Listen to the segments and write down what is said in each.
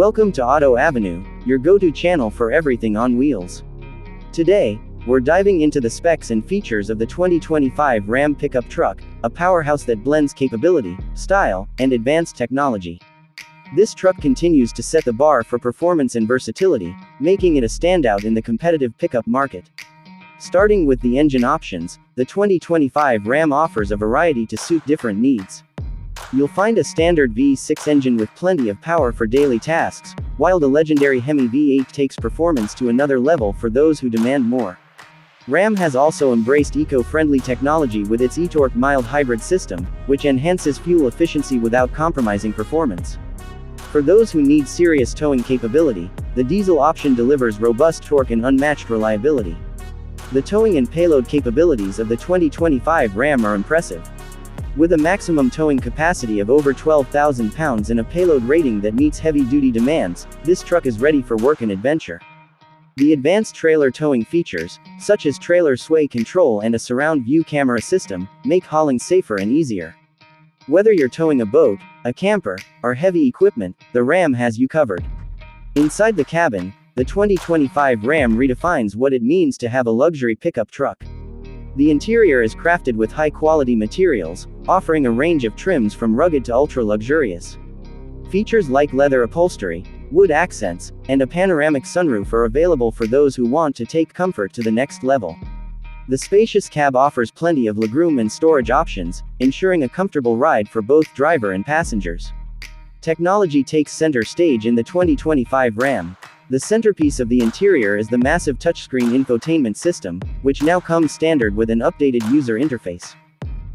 Welcome to Auto Avenue, your go-to channel for everything on wheels. Today, we're diving into the specs and features of the 2025 Ram pickup truck, a powerhouse that blends capability, style, and advanced technology. This truck continues to set the bar for performance and versatility, making it a standout in the competitive pickup market. Starting with the engine options, the 2025 Ram offers a variety to suit different needs. You'll find a standard V6 engine with plenty of power for daily tasks, while the legendary Hemi V8 takes performance to another level for those who demand more. Ram has also embraced eco-friendly technology with its e-torque mild hybrid system, which enhances fuel efficiency without compromising performance. For those who need serious towing capability, the diesel option delivers robust torque and unmatched reliability. The towing and payload capabilities of the 2025 Ram are impressive. With a maximum towing capacity of over 12,000 pounds and a payload rating that meets heavy-duty demands, this truck is ready for work and adventure. The advanced trailer towing features, such as trailer sway control and a surround view camera system, make hauling safer and easier. Whether you're towing a boat, a camper, or heavy equipment, the Ram has you covered. Inside the cabin, the 2025 Ram redefines what it means to have a luxury pickup truck. The interior is crafted with high-quality materials, offering a range of trims from rugged to ultra-luxurious. Features like leather upholstery, wood accents, and a panoramic sunroof are available for those who want to take comfort to the next level. The spacious cab offers plenty of legroom and storage options, ensuring a comfortable ride for both driver and passengers. Technology takes center stage in the 2025 Ram. The centerpiece of the interior is the massive touchscreen infotainment system, which now comes standard with an updated user interface.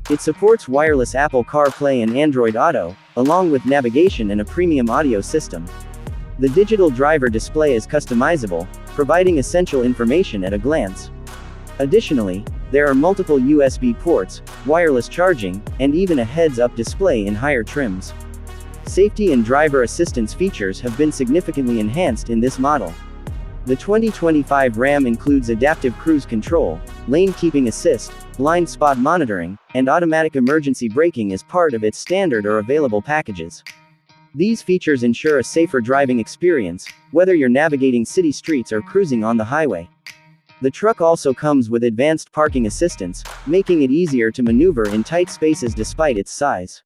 It supports wireless Apple CarPlay and Android Auto, along with navigation and a premium audio system. The digital driver display is customizable, providing essential information at a glance. Additionally, there are multiple USB ports, wireless charging, and even a heads-up display in higher trims. Safety and driver assistance features have been significantly enhanced in this model. The 2025 Ram includes adaptive cruise control, lane keeping assist, blind spot monitoring, and automatic emergency braking as part of its standard or available packages. These features ensure a safer driving experience, whether you're navigating city streets or cruising on the highway. The truck also comes with advanced parking assistance, making it easier to maneuver in tight spaces despite its size.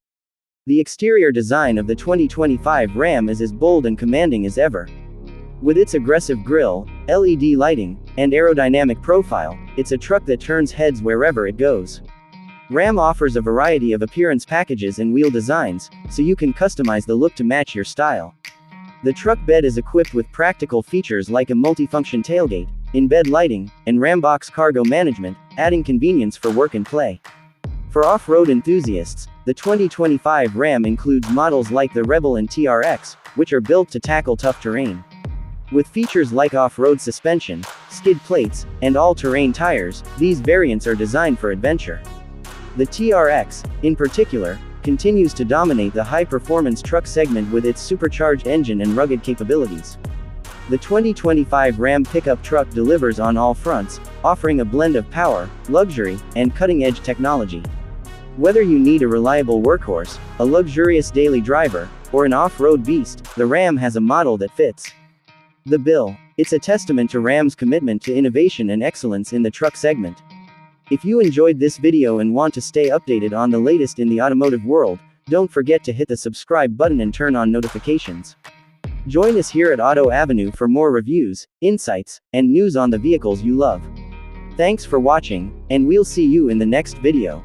The exterior design of the 2025 Ram is as bold and commanding as ever. With its aggressive grille, LED lighting, and aerodynamic profile, it's a truck that turns heads wherever it goes. Ram offers a variety of appearance packages and wheel designs, so you can customize the look to match your style. The truck bed is equipped with practical features like a multifunction tailgate, in-bed lighting, and Rambox cargo management, adding convenience for work and play. For off-road enthusiasts, the 2025 Ram includes models like the Rebel and TRX, which are built to tackle tough terrain. With features like off-road suspension, skid plates, and all-terrain tires, these variants are designed for adventure. The TRX, in particular, continues to dominate the high-performance truck segment with its supercharged engine and rugged capabilities. The 2025 Ram pickup truck delivers on all fronts, offering a blend of power, luxury, and cutting-edge technology. Whether you need a reliable workhorse, a luxurious daily driver, or an off-road beast, the Ram has a model that fits the bill. It's a testament to Ram's commitment to innovation and excellence in the truck segment. If you enjoyed this video and want to stay updated on the latest in the automotive world, don't forget to hit the subscribe button and turn on notifications. Join us here at Auto Avenue for more reviews, insights, and news on the vehicles you love. Thanks for watching, and we'll see you in the next video.